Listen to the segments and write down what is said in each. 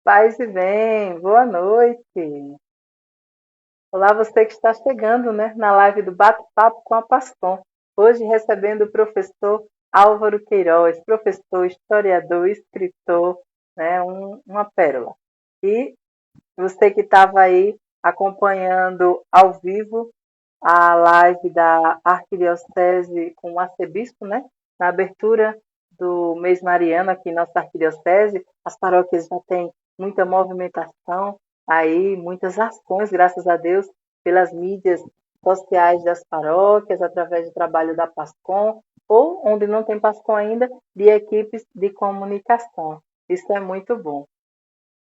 Paz e bem, boa noite. Olá, você que está chegando, né, na live do Bate-Papo com a Pascom. Hoje recebendo o professor Álvaro Queiroz, professor, historiador, escritor, né, uma pérola. E você que estava aí acompanhando ao vivo a live da Arquidiocese com o arcebispo, né, na abertura do mês mariano aqui em nossa arquidiocese, as paróquias já têm muita movimentação aí, muitas ações, graças a Deus, pelas mídias sociais das paróquias, através do trabalho da PASCOM, ou, onde não tem PASCOM ainda, de equipes de comunicação. Isso é muito bom.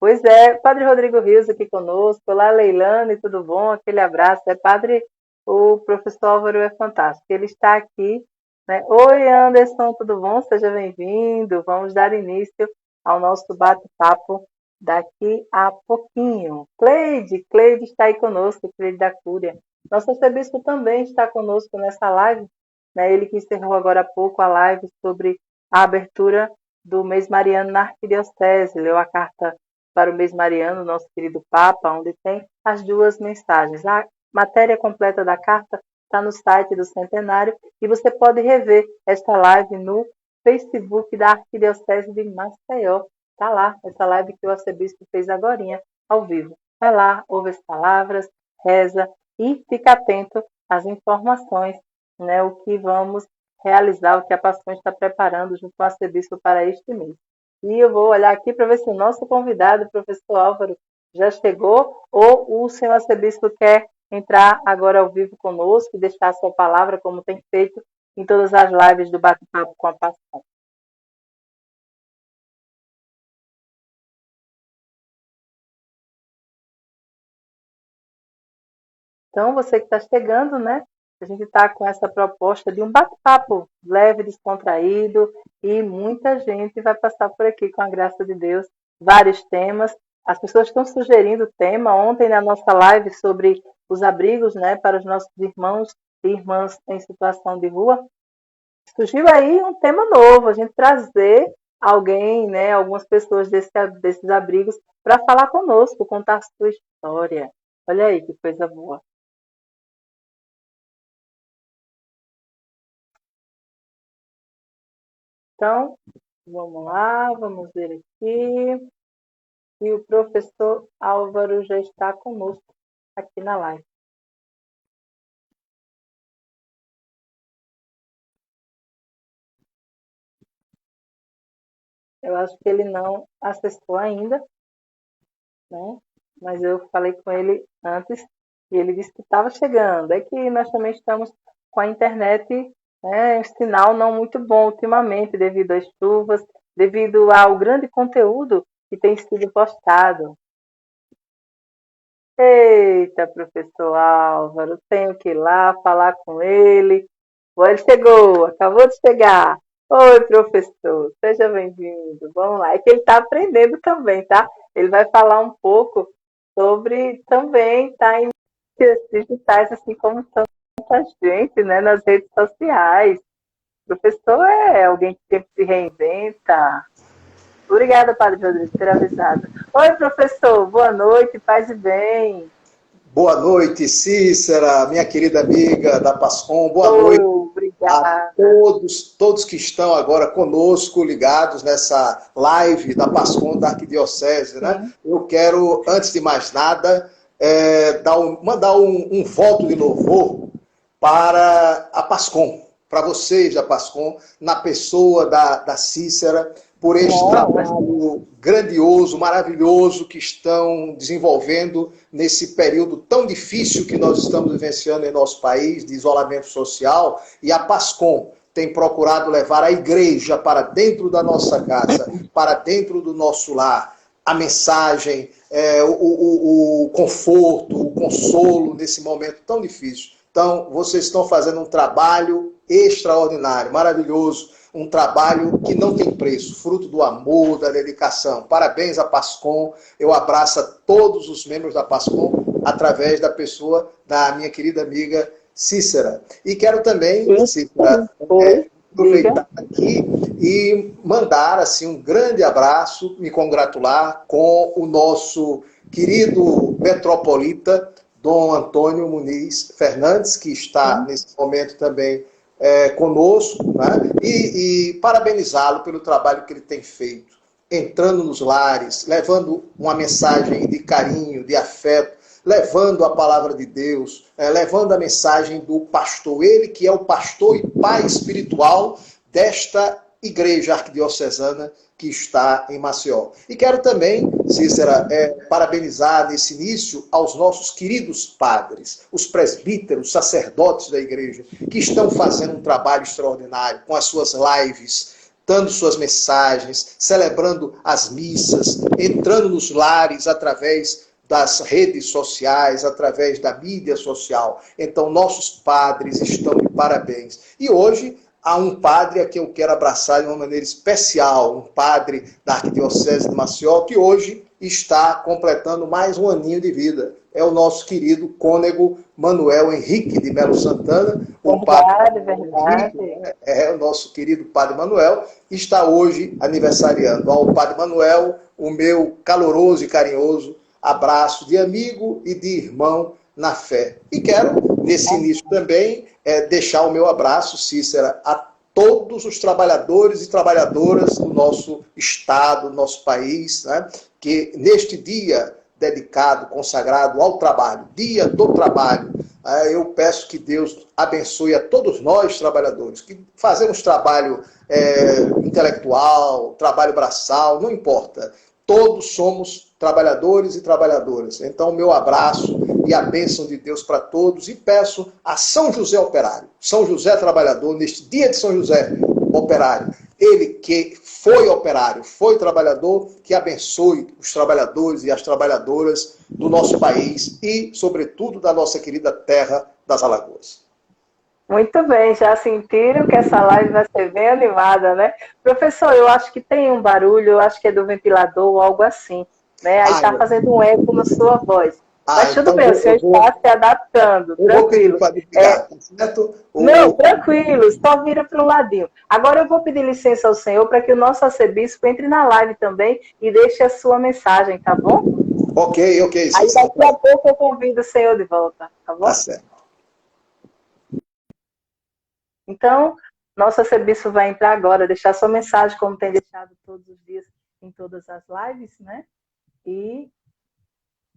Pois é, Padre Rodrigo Rios aqui conosco. Olá, Leilane, tudo bom? Aquele abraço. Padre, o professor Álvaro é fantástico. Ele está aqui, né? Oi, Anderson, tudo bom? Seja bem-vindo. Vamos dar início ao nosso bate-papo daqui a pouquinho. Cleide está aí conosco, Cleide da Cúria. Nosso arcebispo também está conosco nessa live, né? Ele que encerrou agora há pouco a live sobre a abertura do mês mariano na arquidiocese. Leu a carta para o mês mariano, nosso querido Papa, onde tem as duas mensagens. A matéria completa da carta está no site do Centenário e você pode rever esta live no Facebook da Arquidiocese de Maceió. Está lá, essa live que o arcebispo fez agorinha, ao vivo. Vai lá, ouve as palavras, reza e fica atento às informações, né, o que vamos realizar, o que a Pascom está preparando junto com o arcebispo para este mês. E eu vou olhar aqui para ver se o nosso convidado, o professor Álvaro, já chegou ou o senhor arcebispo quer entrar agora ao vivo conosco e deixar a sua palavra, como tem feito em todas as lives do Bate-Papo com a Pascom. Então, você que está chegando, né? A gente está com essa proposta de um bate-papo leve, descontraído, e muita gente vai passar por aqui, com a graça de Deus, vários temas. As pessoas estão sugerindo tema. Ontem, na nossa live sobre os abrigos, né, para os nossos irmãos e irmãs em situação de rua, surgiu aí um tema novo, a gente trazer alguém, né, algumas pessoas desses abrigos para falar conosco, contar a sua história. Olha aí que coisa boa. Então, vamos lá, vamos ver aqui. E o professor Álvaro já está conosco aqui na live. Eu acho que ele não acessou ainda, né? Mas eu falei com ele antes e ele disse que estava chegando. É que nós também estamos com a internet, né, um sinal não muito bom ultimamente, devido às chuvas, devido ao grande conteúdo que tem sido postado. Eita, professor Álvaro, tenho que ir lá falar com ele. Ele chegou, acabou de chegar. Oi, professor, seja bem-vindo. Vamos lá. É que ele está aprendendo também, tá? Ele vai falar um pouco sobre também estar em mídias digitais, assim como tanta gente, né, nas redes sociais. O professor é alguém que sempre se reinventa. Obrigada, Padre Rodrigo, por ter avisado. Oi, professor, boa noite, paz e bem. Boa noite, Cícera, minha querida amiga da Pascom. Boa noite a Obrigada. todos que estão agora conosco, ligados nessa live da Pascom da Arquidiocese, né? Eu quero, antes de mais nada, mandar um voto de louvor para a Pascom, para vocês da Pascom, na pessoa da Cícera, por este trabalho grandioso, maravilhoso que estão desenvolvendo nesse período tão difícil que nós estamos vivenciando em nosso país, de isolamento social, e a Pascom tem procurado levar a igreja para dentro da nossa casa, para dentro do nosso lar, a mensagem, o conforto, o consolo nesse momento tão difícil. Então, vocês estão fazendo um trabalho extraordinário, maravilhoso, um trabalho que não tem preço, fruto do amor, da dedicação. Parabéns à Pascom. Eu abraço a todos os membros da Pascom através da pessoa da minha querida amiga Cícera. E quero também, Cícera, aproveitar aqui e mandar assim, um grande abraço, me congratular com o nosso querido metropolita, Dom Antônio Muniz Fernandes, que está nesse momento também conosco, né? E parabenizá-lo pelo trabalho que ele tem feito, entrando nos lares, levando uma mensagem de carinho, de afeto, levando a palavra de Deus, levando a mensagem do pastor, ele que é o pastor e pai espiritual desta igreja arquidiocesana que está em Maceió. E quero também, Cícera, parabenizar nesse início aos nossos queridos padres, os presbíteros, sacerdotes da igreja, que estão fazendo um trabalho extraordinário com as suas lives, dando suas mensagens, celebrando as missas, entrando nos lares através das redes sociais, através da mídia social. Então, nossos padres estão de parabéns. E hoje há um padre a quem eu quero abraçar de uma maneira especial, um padre da Arquidiocese de Maceió, que hoje está completando mais um aninho de vida. É o nosso querido cônego Manuel Henrique de Melo Santana. O padre verdade. Henrique, o nosso querido padre Manuel, está hoje aniversariando. Ao padre Manuel, o meu caloroso e carinhoso abraço de amigo e de irmão na fé. E quero, nesse início também, deixar o meu abraço, Cícera, a todos os trabalhadores e trabalhadoras do nosso estado, do nosso país, né, que neste dia dedicado, consagrado ao trabalho, dia do trabalho, eu peço que Deus abençoe a todos nós, trabalhadores, que fazemos trabalho intelectual, trabalho braçal, não importa. Todos somos trabalhadores e trabalhadoras. Então, meu abraço e a bênção de Deus para todos. E peço a São José Operário, São José Trabalhador, neste dia de São José Operário, ele que foi operário, foi trabalhador, que abençoe os trabalhadores e as trabalhadoras do nosso país e, sobretudo, da nossa querida terra das Alagoas. Muito bem, já sentiram que essa live vai ser bem animada, né? Professor, eu acho que tem um barulho, eu acho que é do ventilador ou algo assim, né? Aí está fazendo um eco na sua voz. Mas tudo então bem, o senhor está se adaptando, tranquilo. Vou pedir para certo? Não, tranquilo, só vira para o ladinho. Agora eu vou pedir licença ao senhor para que o nosso arcebispo entre na live também e deixe a sua mensagem, tá bom? Ok. Aí daqui a pouco eu convido o senhor de volta, tá bom? Tá certo. Então, nosso arcebispo vai entrar agora, deixar sua mensagem, como tem deixado todos os dias em todas as lives, né? E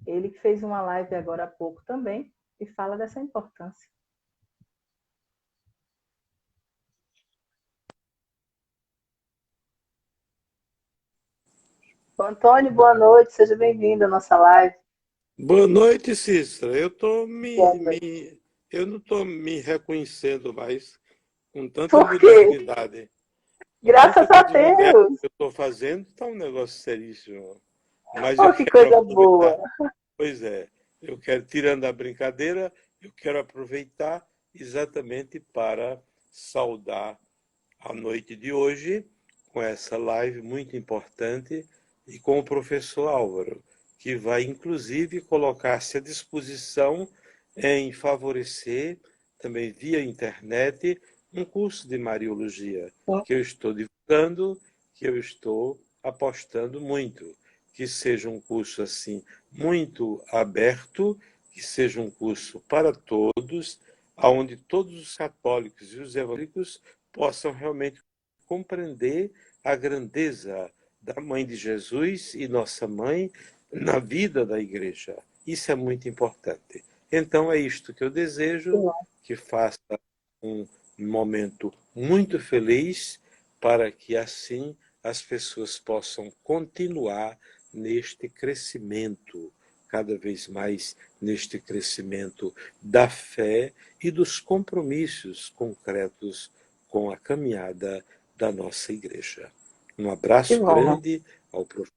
ele fez uma live agora há pouco também e fala dessa importância. Antônio, boa noite, seja bem-vindo à nossa live. Boa noite, Cícera. Eu não estou me reconhecendo mais com tanta modernidade. Graças a Deus! Que eu estou fazendo está um negócio seríssimo. Mas que coisa boa! Pois é, eu quero, tirando a brincadeira, eu quero aproveitar exatamente para saudar a noite de hoje com essa live muito importante e com o professor Álvaro, que vai inclusive colocar-se à disposição em favorecer, também via internet, um curso de Mariologia, que eu estou divulgando, que eu estou apostando muito. Que seja um curso assim muito aberto, que seja um curso para todos, onde todos os católicos e os evangélicos possam realmente compreender a grandeza da Mãe de Jesus e Nossa Mãe na vida da Igreja. Isso é muito importante. Então é isto que eu desejo, que faça um momento muito feliz para que assim as pessoas possam continuar neste crescimento, cada vez mais neste crescimento da fé e dos compromissos concretos com a caminhada da nossa igreja. Um abraço grande ao professor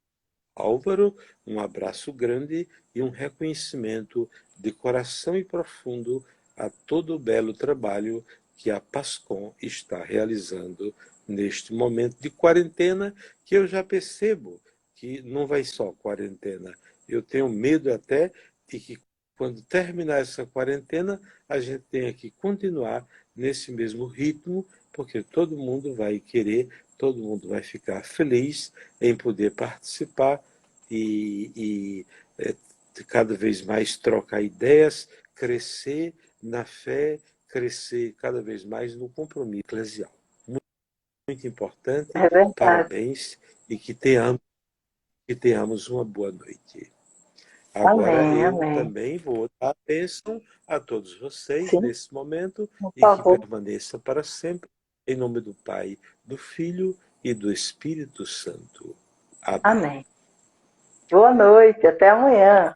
Álvaro, um abraço grande e um reconhecimento de coração e profundo a todo o belo trabalho que a PASCOM está realizando neste momento de quarentena, que eu já percebo que não vai só quarentena. Eu tenho medo até de que, quando terminar essa quarentena, a gente tenha que continuar nesse mesmo ritmo porque todo mundo vai querer, todo mundo vai ficar feliz em poder participar e cada vez mais trocar ideias, crescer na fé, crescer cada vez mais no compromisso eclesial. Muito importante, É verdade. parabéns e que tenhamos uma boa noite. Agora Amém, eu amém. também vou dar a bênção a todos vocês Sim, nesse momento por e que favor. permaneça para sempre, em nome do Pai, do Filho e do Espírito Santo. Amém. Amém. Boa noite, até amanhã.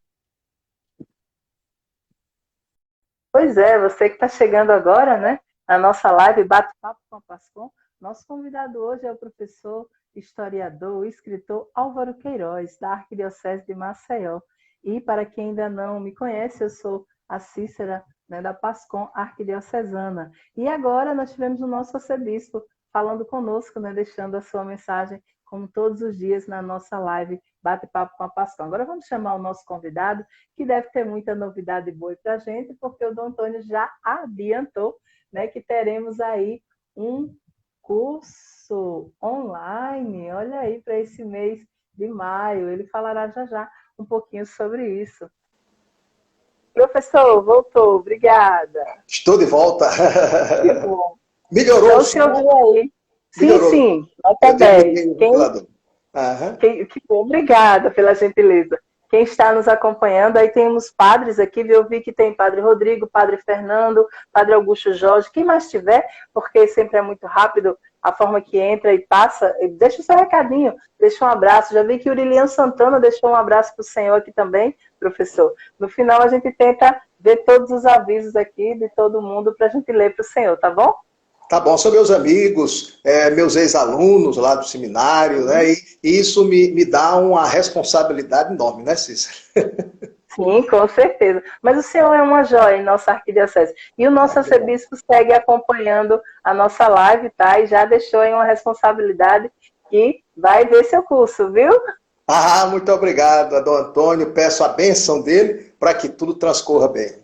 Pois é, você que está chegando agora, né, na nossa live Bate-Papo com a Pascom, nosso convidado hoje é o professor, historiador, escritor Álvaro Queiroz, da Arquidiocese de Maceió. E para quem ainda não me conhece, eu sou a Cícera, né, da Pascom Arquidiocesana. E agora nós tivemos o nosso arcebispo falando conosco, né, deixando a sua mensagem, como todos os dias, na nossa live Bate-Papo com a Pascom. Agora vamos chamar o nosso convidado, que deve ter muita novidade boa para a gente, porque o Dom Antônio já adiantou, né, que teremos aí um curso online, olha aí, para esse mês de maio. Ele falará já já um pouquinho sobre isso. Professor, voltou, obrigada. Estou de volta. Que bom. Melhorou Então, o o som? senhor viu aí? Sim, Melhorou. sim, nota Eu 10. desliguei o ventilador. Aham. Que bom, obrigada pela gentileza. Quem está nos acompanhando, aí temos padres aqui, eu vi que tem Padre Rodrigo, Padre Fernando, Padre Augusto Jorge, quem mais tiver, porque sempre é muito rápido a forma que entra e passa. Deixa o seu recadinho, deixa um abraço. Já vi que o Urilian Santana deixou um abraço para o senhor aqui também, professor. No final a gente tenta ver todos os avisos aqui de todo mundo para a gente ler para o senhor, tá bom? Tá bom, são meus amigos, meus ex-alunos lá do seminário, né? E isso me dá uma responsabilidade enorme, né, Cícero? Sim, com certeza. Mas o senhor é uma joia em nossa arquidiocese. E o nosso arcebispo segue acompanhando a nossa live, tá? E já deixou aí uma responsabilidade que vai ver seu curso, viu? Ah, muito obrigado, Dom Antônio. Peço a bênção dele para que tudo transcorra bem.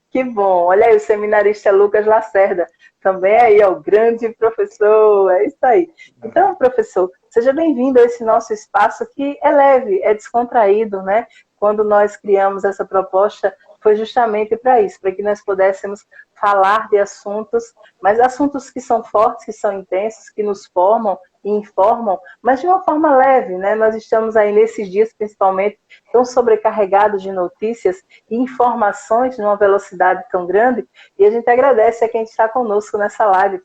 Que bom. Olha aí, o seminarista Lucas Lacerda. Também aí, ó, o grande professor. É isso aí. Então, professor, seja bem-vindo a esse nosso espaço que é leve, é descontraído, né? Quando nós criamos essa proposta, foi justamente para isso, para que nós pudéssemos falar de assuntos, mas assuntos que são fortes, que são intensos, que nos formam e informam, mas de uma forma leve, né? Nós estamos aí nesses dias, principalmente, tão sobrecarregados de notícias e informações numa velocidade tão grande, e a gente agradece a quem está conosco nessa live,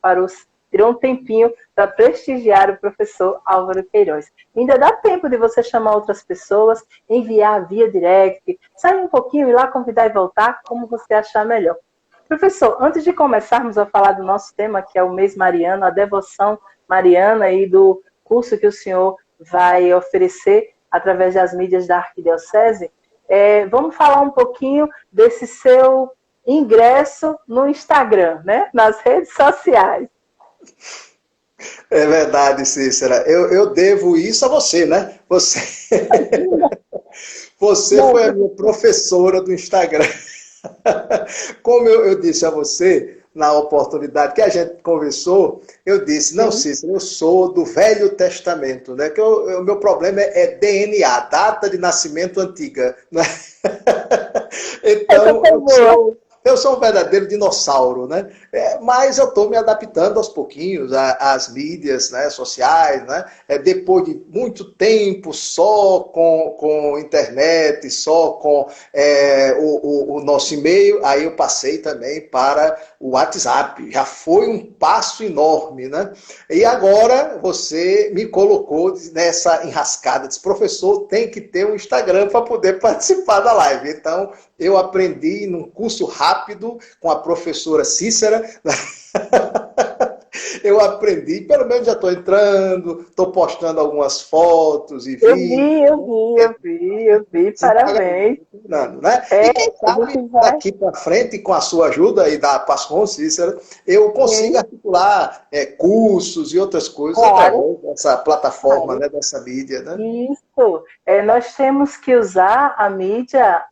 tirou um tempinho para prestigiar o professor Álvaro Queiroz. Ainda dá tempo de você chamar outras pessoas, enviar via direct, sair um pouquinho, ir lá convidar e voltar, como você achar melhor. Professor, antes de começarmos a falar do nosso tema, que é o mês mariano, a devoção mariana e do curso que o senhor vai oferecer através das mídias da Arquidiocese, vamos falar um pouquinho desse seu ingresso no Instagram, né? Nas redes sociais. É verdade, Cícera. Eu devo isso a você, né? Você foi a minha professora do Instagram. Como eu disse a você, na oportunidade que a gente conversou, eu disse, não, Cícero, eu sou do Velho Testamento, né? Que o meu problema é DNA, data de nascimento antiga. Né? Então, eu sou um verdadeiro dinossauro, né? Mas eu estou me adaptando aos pouquinhos às mídias, né, sociais, né? Depois de muito tempo só com internet, só com o nosso e-mail, aí eu passei também para o WhatsApp. Já foi um passo enorme, né? E agora você me colocou nessa enrascada. Disse, professor, tem que ter um Instagram para poder participar da live. Então, eu aprendi num curso rápido com a professora Cícera. Eu aprendi, pelo menos já estou entrando, estou postando algumas fotos e vídeos. Eu vi, parabéns. Né? E quem sabe, daqui para frente, com a sua ajuda e da Pascom Cícera, eu consigo articular cursos e outras coisas através dessa plataforma, né, dessa mídia. Né? Isso. Nós temos que usar a mídia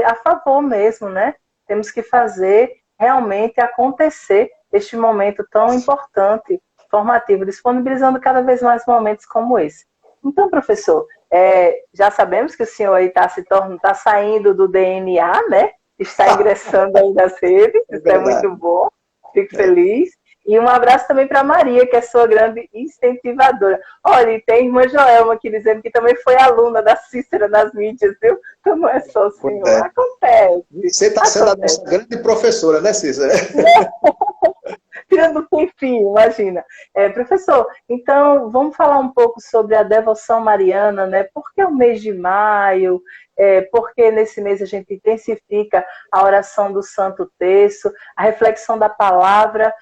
a favor mesmo, né? Temos que fazer realmente acontecer. este momento tão importante, formativo, disponibilizando cada vez mais momentos como esse. Então, professor, já sabemos que o senhor aí está saindo do DNA, né? Está ingressando aí nas redes, É isso é verdade. muito bom, fico feliz. E um abraço também para a Maria, que é sua grande incentivadora. Olha, e tem a irmã Joelma aqui dizendo que também foi aluna da Cícera nas mídias, viu? Então não é só o Pois senhor. é. Acontece, Você está sendo a acontece. nossa grande professora, né, Cícera? Tirando um tempinho, imagina. Professor, então vamos falar um pouco sobre a devoção mariana, né? Por que o mês de maio? Porque nesse mês a gente intensifica a oração do Santo Terço, a reflexão da palavra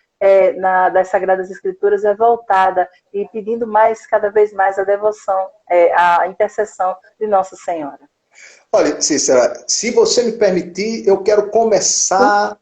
das Sagradas Escrituras é voltada e pedindo mais, cada vez mais, a devoção, a intercessão de Nossa Senhora. Olha, Cícera, se você me permitir, eu quero começar,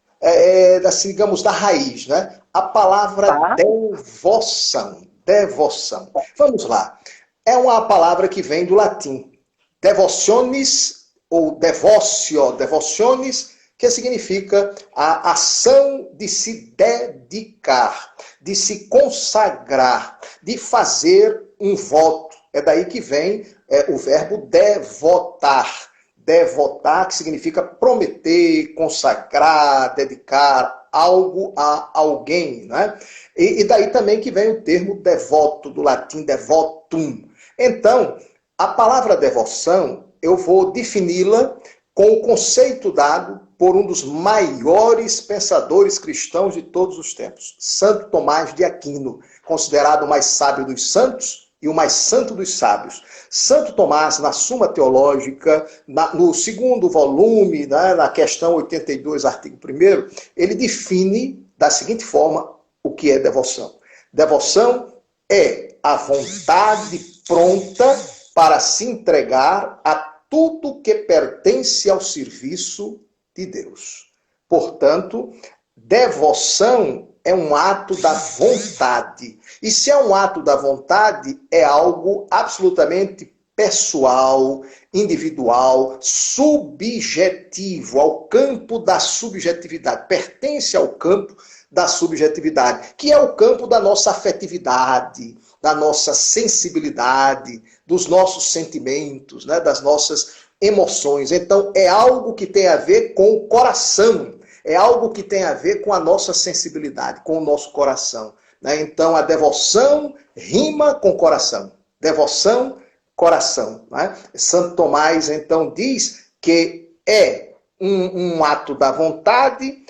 assim, digamos, da raiz, né? A palavra Tá? devoção. Devoção. Vamos lá. É uma palavra que vem do latim. Devotionis, ou devotio, devotionis, que significa a ação de se dedicar, de se consagrar, de fazer um voto. É daí que vem o verbo devotar. Devotar, que significa prometer, consagrar, dedicar algo a alguém, né? E daí também que vem o termo devoto, do latim devotum. Então, a palavra devoção, eu vou defini-la com o conceito dado por um dos maiores pensadores cristãos de todos os tempos, Santo Tomás de Aquino, considerado o mais sábio dos santos e o mais santo dos sábios. Santo Tomás, na Suma Teológica, no segundo volume, né, na questão 82, artigo 1º, ele define da seguinte forma o que é devoção. Devoção é a vontade pronta para se entregar a tudo que pertence ao serviço de Deus. Portanto, devoção é um ato da vontade. E se é um ato da vontade, é algo absolutamente pessoal, individual, subjetivo, ao campo da subjetividade. Pertence ao campo da subjetividade, que é o campo da nossa afetividade, da nossa sensibilidade, dos nossos sentimentos, né, das nossas emoções. Então, é algo que tem a ver com o coração, é algo que tem a ver com a nossa sensibilidade, com o nosso coração. Né? Então, a devoção rima com coração. Devoção, coração. Né? Santo Tomás, então, diz que é um ato da vontade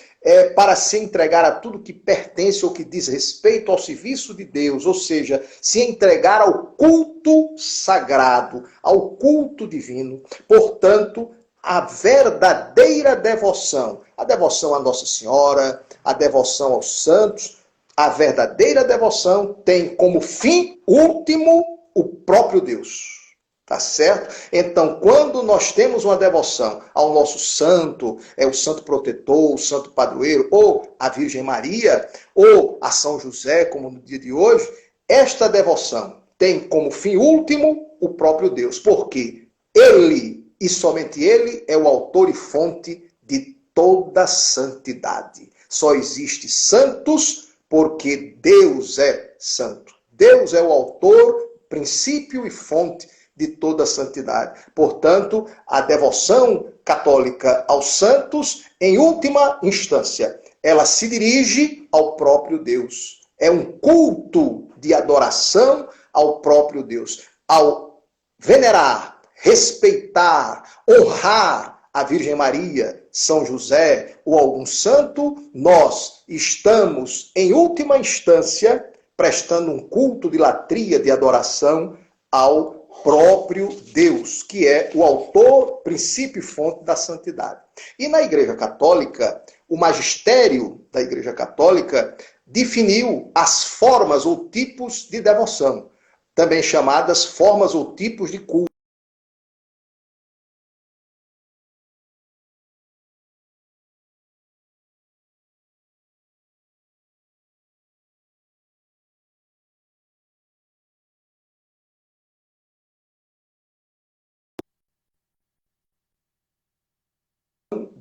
para se entregar a tudo que pertence ou que diz respeito ao serviço de Deus, ou seja, se entregar ao culto sagrado, ao culto divino. Portanto, a verdadeira devoção, a devoção à Nossa Senhora, a devoção aos santos, a verdadeira devoção tem como fim último o próprio Deus. Tá certo? Então, quando nós temos uma devoção ao nosso santo, o santo protetor, o santo padroeiro, ou a Virgem Maria, ou a São José, como no dia de hoje, esta devoção tem como fim último o próprio Deus. Porque ele, e somente ele, é o autor e fonte de toda santidade. Só existe santos porque Deus é santo. Deus é o autor, princípio e fonte de toda a santidade. Portanto, a devoção católica aos santos, em última instância, ela se dirige ao próprio Deus. É um culto de adoração ao próprio Deus. Ao venerar, respeitar, honrar a Virgem Maria, São José ou algum santo, nós estamos, em última instância, prestando um culto de latria, de adoração ao próprio Deus, que é o autor, princípio e fonte da santidade. E na Igreja Católica, o magistério da Igreja Católica definiu as formas ou tipos de devoção, também chamadas formas ou tipos de culto.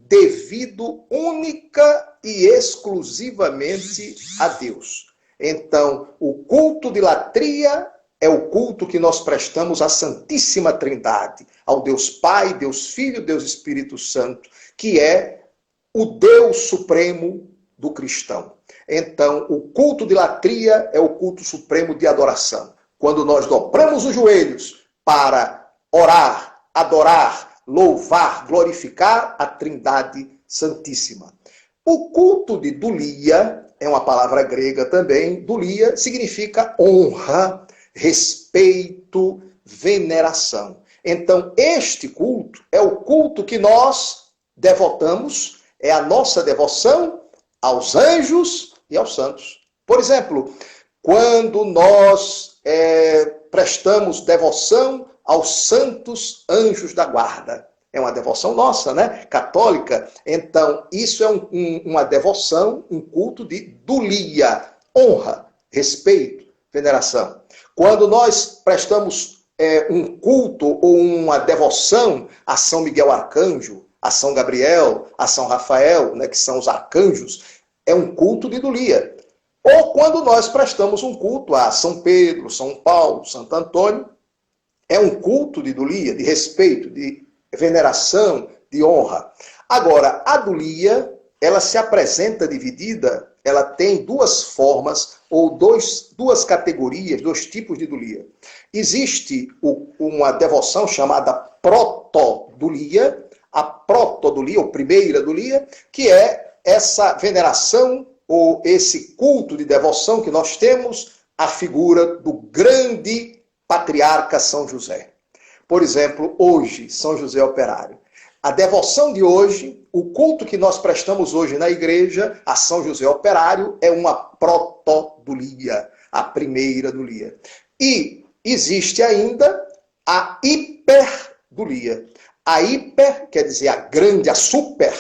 devido única e exclusivamente a Deus. Então, o culto de latria é o culto que nós prestamos à Santíssima Trindade, ao Deus Pai, Deus Filho, Deus Espírito Santo, que é o Deus supremo do cristão. Então, o culto de latria é o culto supremo de adoração. Quando nós dobramos os joelhos para orar, adorar, louvar, glorificar a Trindade Santíssima. O culto de dulia, é uma palavra grega também, dulia significa honra, respeito, veneração. Então, este culto é o culto que nós devotamos, é a nossa devoção aos anjos e aos santos. Por exemplo, quando nós prestamos devoção aos santos anjos da guarda. É uma devoção nossa, né? Católica. Então, isso é uma devoção, um culto de dulia, honra, respeito, veneração. Quando nós prestamos um culto ou uma devoção a São Miguel Arcanjo, a São Gabriel, a São Rafael, né, que são os arcanjos, é um culto de dulia. Ou quando nós prestamos um culto a São Pedro, São Paulo, Santo Antônio, é um culto de dulia, de respeito, de veneração, de honra. Agora, a dulia, ela se apresenta dividida, ela tem duas formas, ou duas categorias, dois tipos de dulia. Existe uma devoção chamada protodulia, a protodulia, ou primeira dulia, que é essa veneração, ou esse culto de devoção que nós temos à figura do grande patriarca São José. Por exemplo, hoje, São José Operário. A devoção de hoje, o culto que nós prestamos hoje na igreja a São José Operário é uma protodulia, a primeira dulia. E existe ainda a hiperdulia. A hiper, quer dizer a grande, a super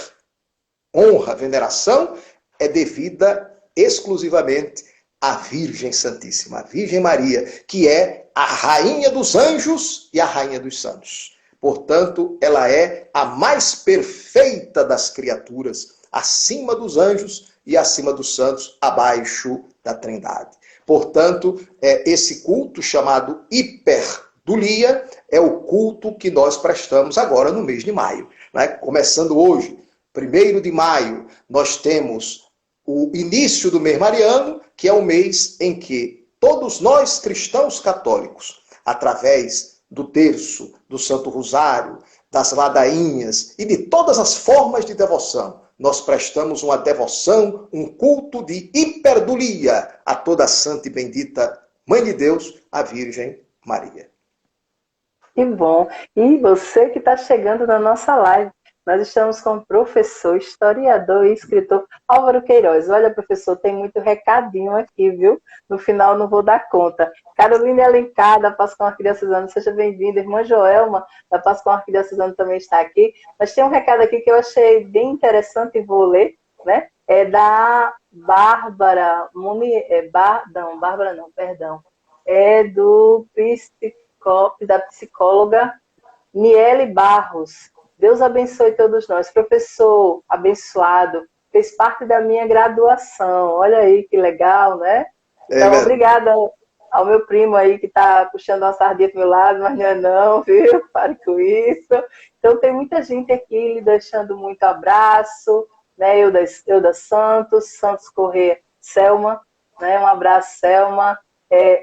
honra, veneração, é devida exclusivamente à Virgem Santíssima, a Virgem Maria, que é a rainha dos anjos e a rainha dos santos. Portanto, ela é a mais perfeita das criaturas, acima dos anjos e acima dos santos, abaixo da Trindade. Portanto, esse culto chamado hiperdulia é o culto que nós prestamos agora no mês de maio. Né? Começando hoje, 1º de maio, nós temos o início do mês mariano, que é o mês em que todos nós cristãos católicos, através do terço, do Santo Rosário, das ladainhas e de todas as formas de devoção, nós prestamos uma devoção, um culto de hiperdulia a toda a santa e bendita Mãe de Deus, a Virgem Maria. Que bom! E você que está chegando na nossa live, nós estamos com o professor, historiador e escritor Álvaro Queiroz. Olha, professor, tem muito recadinho aqui, viu? No final não vou dar conta. Carolina Alencar, da Pascoal Arquidiocesano, seja bem-vinda. Irmã Joelma, da Pascoal Arquidiocesano, também está aqui. Mas tem um recado aqui que eu achei bem interessante e vou ler, né? É da Bárbara, é da psicóloga Niele Barros. Deus abençoe todos nós. Professor abençoado, fez parte da minha graduação. Olha aí que legal, né? Então, obrigada ao meu primo aí que está puxando uma sardinha para o meu lado, mas não, viu? Pare com isso. Então, tem muita gente aqui lhe deixando muito abraço, né? Euda Santos, Santos Corrêa, Selma, né? Um abraço, Selma.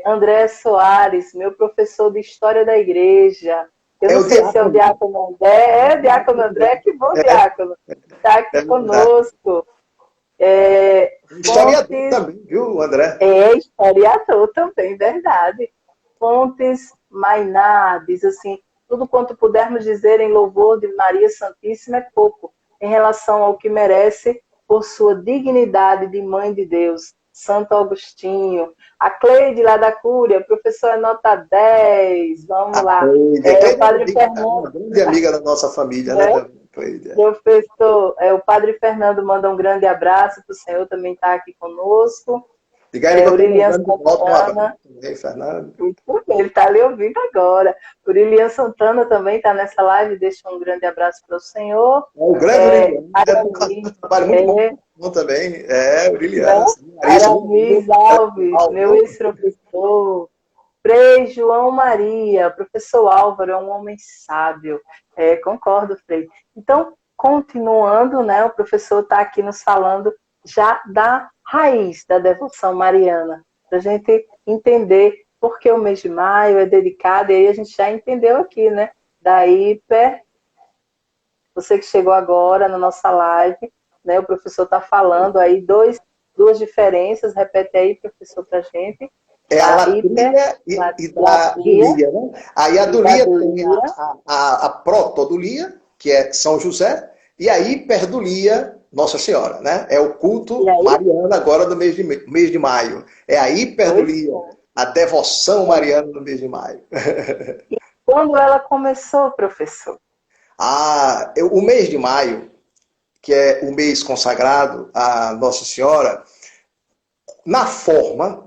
André Soares, meu professor de História da Igreja. Eu não sei se é o Diácono André. É, Diácono André, que bom, Diácono. Está aqui conosco. Historiador também, viu, André? Historiador também, verdade. Fontes Mainá diz assim: tudo quanto pudermos dizer em louvor de Maria Santíssima é pouco, em relação ao que merece por sua dignidade de Mãe de Deus. Santo Agostinho. A Cleide, lá da Cúria, professora nota 10. Vamos lá. O Padre Fernando. Uma grande amiga da nossa família, né? Professor, o Padre Fernando manda um grande abraço para o senhor, também está aqui conosco. Diga ele que eu estou Aurelian mandando de volta um abraço Santana, também, Fernando. ele está ali ouvindo agora. Aurelian Santana também está nessa live, deixa um grande abraço para o senhor. O grande Aureliano, Aramis, um trabalho muito bom também. né? Aureliano. Larissa, Aramis Alves, meu ex-professor. Frei João Maria, professor Álvaro, é um homem sábio. Concordo, Frei. Então, continuando, né, o professor está aqui nos falando já da raiz da devoção mariana, para a gente entender por que o mês de maio é dedicado, e aí a gente já entendeu aqui, né, da hiper, você que chegou agora na nossa live, né, o professor está falando aí duas diferenças, repete aí, professor, para a gente. É a latria e da dulia, né? Aí a dulia tem a protodulia, que é São José, e a hiperdulia, Nossa Senhora, né? É o culto mariano agora do mês de maio. É a hiperdulia, a devoção mariana do mês de maio. E quando ela começou, professor? O mês de maio, que é o mês consagrado à Nossa Senhora, na forma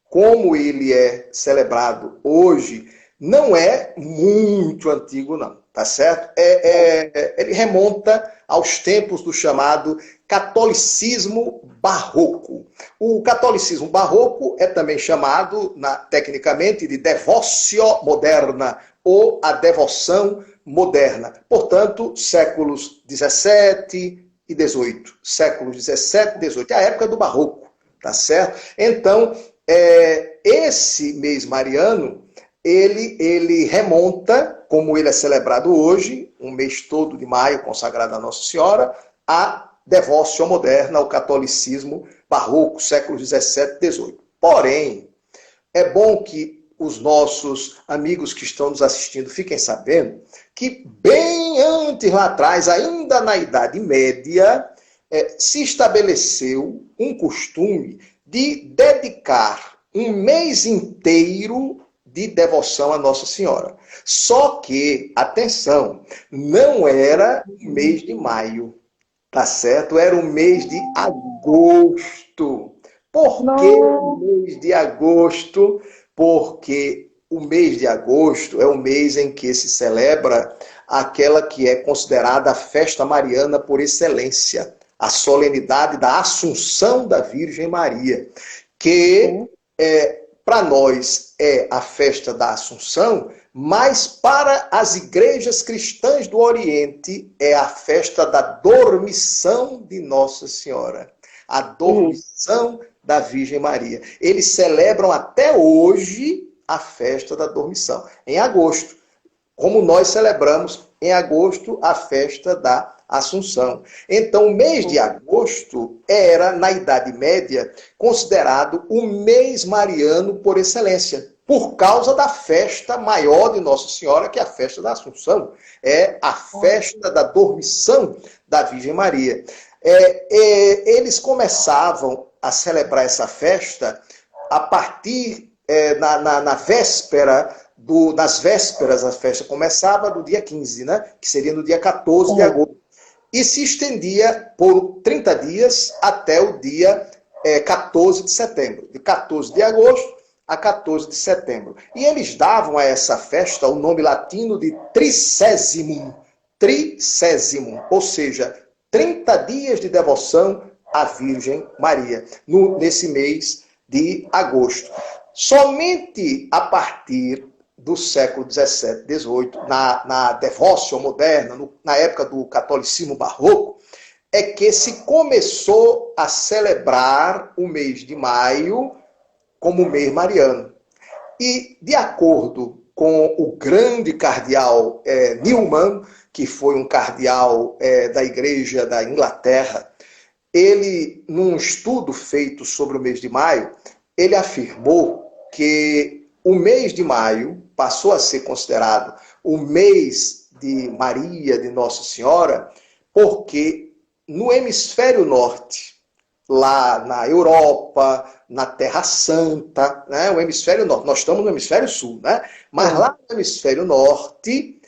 como ele é celebrado hoje, não é muito antigo, não, tá certo? Ele remonta aos tempos do chamado catolicismo barroco. O catolicismo barroco é também chamado, tecnicamente, de devotio moderna, ou a devoção moderna. Portanto, séculos 17 e 18. Séculos 17 e 18, é a época do barroco, tá certo? Então, esse mês mariano, ele remonta, como ele é celebrado hoje, um mês todo de maio consagrado à Nossa Senhora, à devoção moderna, ao catolicismo barroco, séculos 17 e 18. Porém, é bom que os nossos amigos que estão nos assistindo fiquem sabendo que bem antes lá atrás, ainda na Idade Média, se estabeleceu um costume de dedicar um mês inteiro de devoção à Nossa Senhora. Só que, atenção, não era o mês de maio, tá certo? Era o mês de agosto. Por que o mês de agosto? Porque o mês de agosto é o mês em que se celebra aquela que é considerada a festa mariana por excelência, a solenidade da Assunção da Virgem Maria, que para nós é a festa da Assunção, mas para as igrejas cristãs do Oriente é a festa da Dormição de Nossa Senhora, a Dormição da Virgem Maria. Eles celebram até hoje a festa da Dormição, em agosto, como nós celebramos em agosto a festa da Assunção. Então, o mês de agosto era, na Idade Média, considerado o mês mariano por excelência, por causa da festa maior de Nossa Senhora, que é a festa da Assunção. É a festa da Dormição da Virgem Maria. Eles começavam a celebrar essa festa a partir na véspera nas vésperas. A festa começava no dia 15, né? Que seria no dia 14 de agosto. E se estendia por 30 dias até o dia 14 de setembro. De 14 de agosto a 14 de setembro. E eles davam a essa festa o nome latino de Tricésimum. Tricésimum, ou seja, 30 dias de devoção à Virgem Maria, nesse mês de agosto. Somente a partir do século 17, 18, na devoção moderna, na época do catolicismo barroco, é que se começou a celebrar o mês de maio como mês mariano. E, de acordo com o grande cardeal Newman, que foi um cardeal da Igreja da Inglaterra, ele, num estudo feito sobre o mês de maio, ele afirmou que o mês de maio passou a ser considerado o mês de Maria, de Nossa Senhora, porque no hemisfério norte, lá na Europa, na Terra Santa, né, o hemisfério norte, nós estamos no hemisfério sul, né? Mas lá no hemisfério norte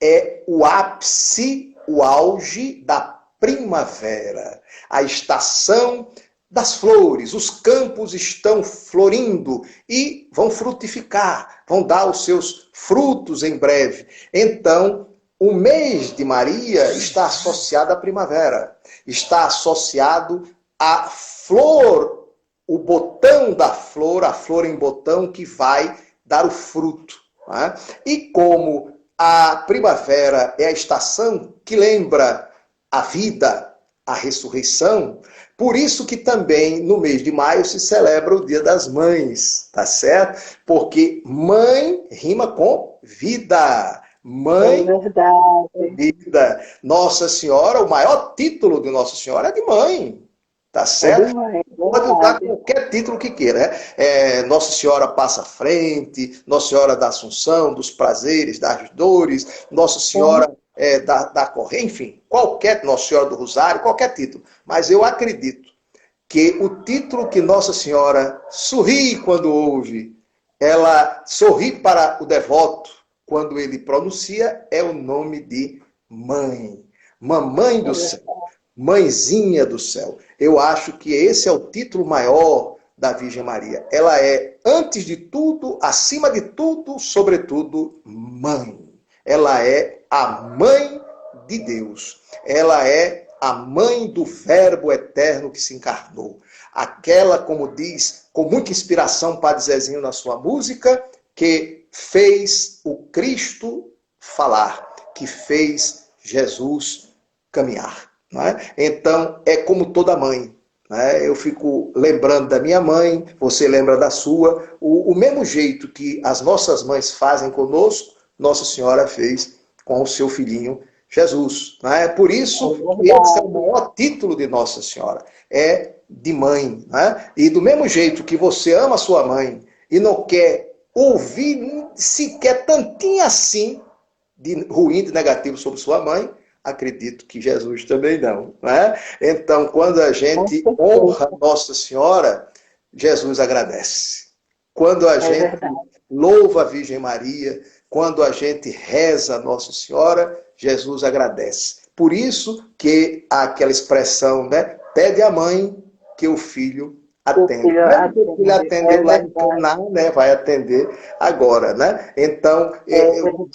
é o ápice, o auge da primavera, a estação das flores, os campos estão florindo e vão frutificar, vão dar os seus frutos em breve. Então, o mês de Maria está associado à primavera, está associado à flor, o botão da flor, a flor em botão que vai dar o fruto. Né? E como a primavera é a estação que lembra a vida, a ressurreição, por isso que também no mês de maio se celebra o Dia das Mães, tá certo? Porque mãe rima com vida. Mãe, é verdade. Vida. Nossa Senhora, o maior título de Nossa Senhora é de mãe. Tá certo? Pode usar qualquer título que queira. Né? Nossa Senhora passa à frente, Nossa Senhora da Assunção, dos prazeres, das dores, Nossa Senhora da corrente, enfim, qualquer Nossa Senhora do Rosário, qualquer título. Mas eu acredito que o título que Nossa Senhora sorri quando ouve, ela sorri para o devoto quando ele pronuncia, é o nome de mãe. Mamãe do céu. Mãezinha do céu. Eu acho que esse é o título maior da Virgem Maria. Ela é, antes de tudo, acima de tudo, sobretudo, mãe. Ela é a mãe de Deus. Ela é a mãe do Verbo eterno que se encarnou. Aquela, como diz, com muita inspiração, Padre Zezinho na sua música, que fez o Cristo falar, que fez Jesus caminhar. Não é? Então, é como toda mãe. Né? Eu fico lembrando da minha mãe, você lembra da sua. O mesmo jeito que as nossas mães fazem conosco, Nossa Senhora fez com o seu filhinho Jesus. Né? Por isso, esse é o maior título de Nossa Senhora. É de mãe. Né? E do mesmo jeito que você ama a sua mãe e não quer ouvir sequer tantinho assim de ruim, de negativo sobre sua mãe, acredito que Jesus também não. Né? Então, quando a gente honra Nossa Senhora, Jesus agradece. Quando a gente louva a Virgem Maria, quando a gente reza a Nossa Senhora, Jesus agradece. Por isso que aquela expressão, né? Pede à mãe que o filho atende. O filho atendeu lá em Caná, né? Vai atender agora, né? Então, eu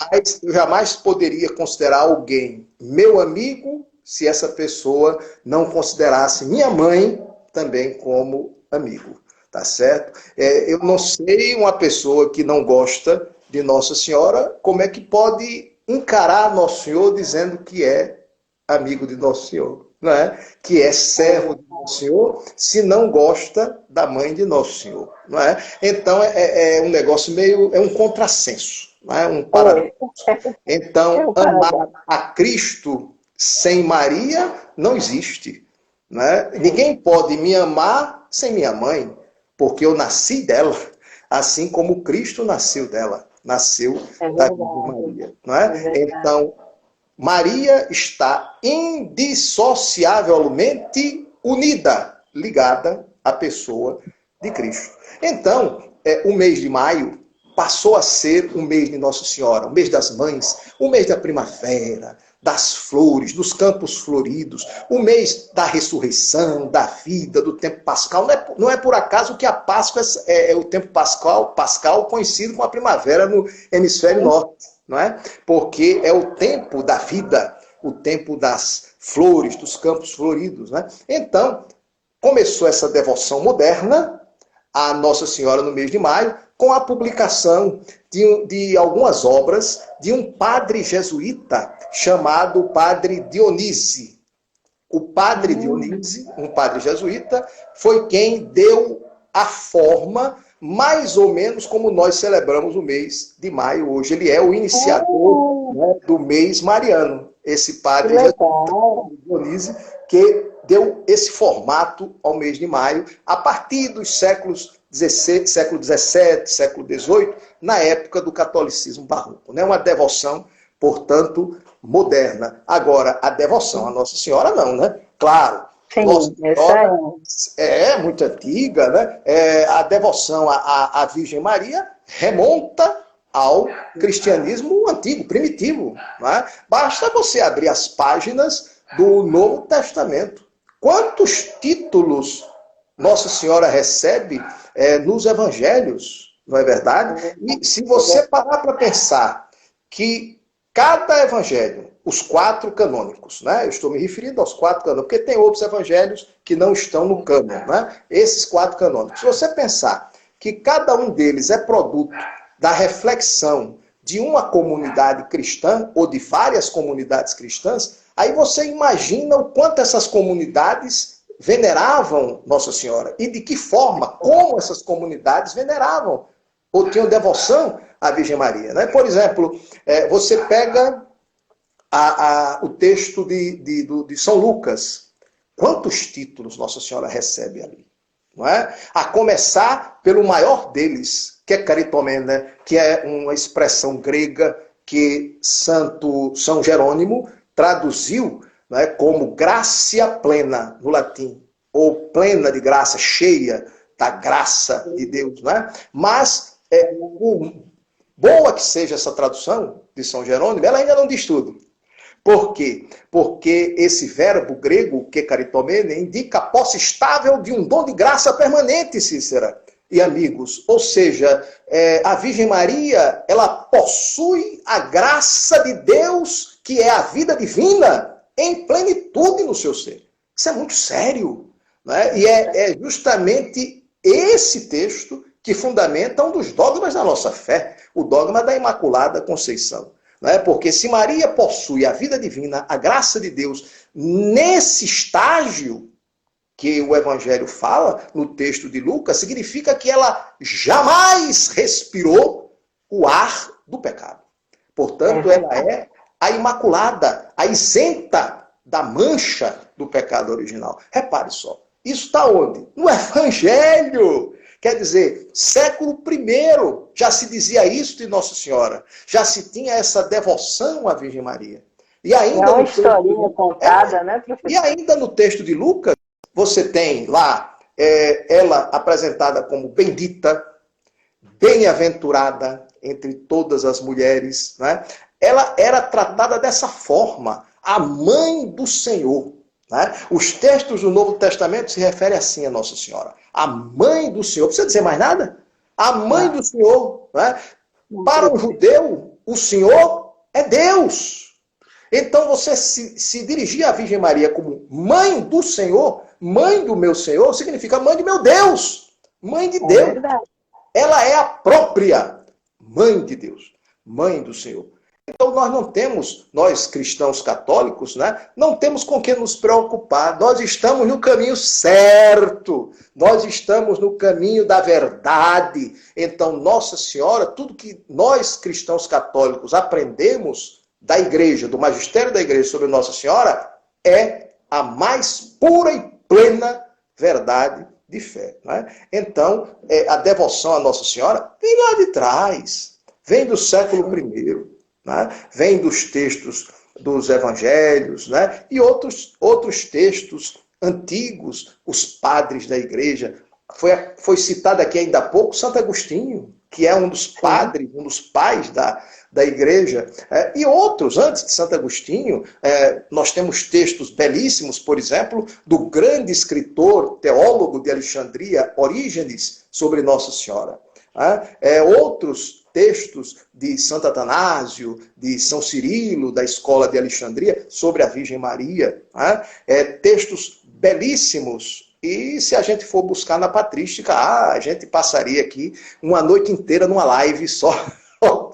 jamais poderia considerar alguém meu amigo se essa pessoa não considerasse minha mãe também como amigo, tá certo? Eu não sei uma pessoa que não gosta de Nossa Senhora, como é que pode encarar Nosso Senhor dizendo que é amigo de Nosso Senhor, não é? Que é servo de Nosso Senhor, se não gosta da mãe de Nosso Senhor, não é? Então é um negócio meio, é um contrassenso, não é? Um paradoxo. Então, amar a Cristo sem Maria não existe, né? Ninguém pode me amar sem minha mãe, porque eu nasci dela, assim como Cristo nasceu dela, nasceu da Virgem Maria, não é? Então, Maria está indissociavelmente unida, ligada à pessoa de Cristo. Então, o mês de maio passou a ser o mês de Nossa Senhora, o mês das mães, o mês da primavera, das flores, dos campos floridos, o mês da ressurreição, da vida, do tempo pascal. Não é por acaso que a Páscoa é o tempo pascal conhecido como a primavera no hemisfério norte, não é? Porque é o tempo da vida, o tempo das flores, dos campos floridos, né? Então, começou essa devoção moderna a Nossa Senhora no mês de maio, com a publicação de algumas obras de um padre jesuíta chamado Padre Dionise. O Padre Dionise, um padre jesuíta, foi quem deu a forma, mais ou menos como nós celebramos o mês de maio hoje. Ele é o iniciador, né, do mês mariano. Esse padre jesuíta, Dionise, que deu esse formato ao mês de maio, a partir dos século XVII, século XVIII, na época do catolicismo barroco. Né? Uma devoção, portanto, moderna. Agora, a devoção a Nossa Senhora não, né? Claro, Sim, Nossa Senhora é muito antiga, né? A devoção à Virgem Maria remonta ao cristianismo antigo, primitivo. Né? Basta você abrir as páginas do Novo Testamento. Quantos títulos Nossa Senhora recebe nos evangelhos, não é verdade? E se você parar para pensar que cada evangelho, os 4 canônicos, né? Eu estou me referindo aos 4 canônicos, porque tem outros evangelhos que não estão no cânon, né? Esses 4 canônicos. Se você pensar que cada um deles é produto da reflexão de uma comunidade cristã, ou de várias comunidades cristãs, aí você imagina o quanto essas comunidades veneravam Nossa Senhora e de que forma, como essas comunidades veneravam ou tinham devoção à Virgem Maria. Né? Por exemplo, você pega o texto de São Lucas. Quantos títulos Nossa Senhora recebe ali? Não é? A começar pelo maior deles, que é caritomene, que é uma expressão grega que São Jerônimo traduziu, né, como gracia plena, no latim, ou plena de graça, cheia da graça de Deus. Né? Mas, boa que seja essa tradução de São Jerônimo, ela ainda não diz tudo. Por quê? Porque esse verbo grego, que caritomene, indica a posse estável de um dom de graça permanente, Cícera e amigos. Ou seja, a Virgem Maria, ela possui a graça de Deus, que é a vida divina, em plenitude no seu ser. Isso é muito sério. Né? E é justamente esse texto que fundamenta um dos dogmas da nossa fé, o dogma da Imaculada Conceição. Né? Porque se Maria possui a vida divina, a graça de Deus, nesse estágio que o Evangelho fala, no texto de Lucas, significa que ela jamais respirou o ar do pecado. Portanto, ela é a Imaculada, a isenta da mancha do pecado original. Repare só, isso está onde? No Evangelho! Quer dizer, século I já se dizia isso de Nossa Senhora. Já se tinha essa devoção à Virgem Maria. E ainda é uma historinha contada, né, professor? E ainda no texto de Lucas, você tem lá ela apresentada como bendita, bem-aventurada entre todas as mulheres. Né? Ela era tratada dessa forma, a mãe do Senhor. Né? Os textos do Novo Testamento se referem assim a Nossa Senhora. A mãe do Senhor. Não precisa dizer mais nada? A mãe do Senhor. Né? Para o judeu, o Senhor é Deus. Então você se dirigir à Virgem Maria como mãe do Senhor, mãe do meu Senhor, significa mãe de meu Deus. Mãe de Deus. Ela é a própria mãe de Deus. Mãe do Senhor. Então nós não temos, nós cristãos católicos, né, não temos com que nos preocupar. Nós estamos no caminho certo. Nós estamos no caminho da verdade. Então Nossa Senhora, tudo que nós cristãos católicos aprendemos da igreja, do magistério da igreja sobre Nossa Senhora, é a mais pura e plena verdade de fé. Né? Então, a devoção à Nossa Senhora vem lá de trás, vem do século I. Né? Vem dos textos dos evangelhos, né? E outros textos antigos, os padres da igreja. Foi citado aqui ainda há pouco Santo Agostinho, que é um dos padres, um dos pais da igreja. E outros, antes de Santo Agostinho, nós temos textos belíssimos, por exemplo, do grande escritor, teólogo de Alexandria, Orígenes, sobre Nossa Senhora. Outros textos de Santo Atanásio, de São Cirilo, da escola de Alexandria, sobre a Virgem Maria. Textos belíssimos. E se a gente for buscar na patrística, a gente passaria aqui uma noite inteira numa live só